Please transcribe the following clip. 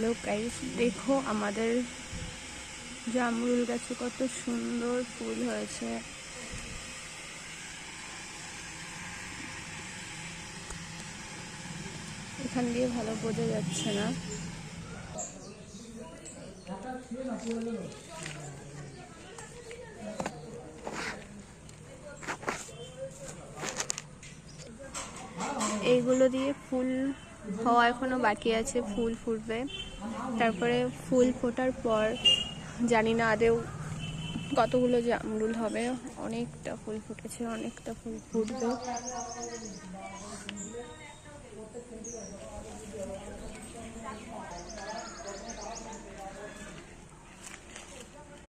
Hello guys, দেখো আমাদের জামরুল গাছে কত সুন্দর ফুল হয়েছে। এখান দিয়ে ভালো বোঝা যাচ্ছে না। এইগুলো দিয়ে ফুল হওয়া এখনো বাকি আছে, ফুল ফুটবে। তারপরে ফুল ফোটার পর জানি না আদেও কতগুলো জামরুল হবে। অনেকটা ফুল ফুটেছে, অনেকটা ফুল ফুটবে।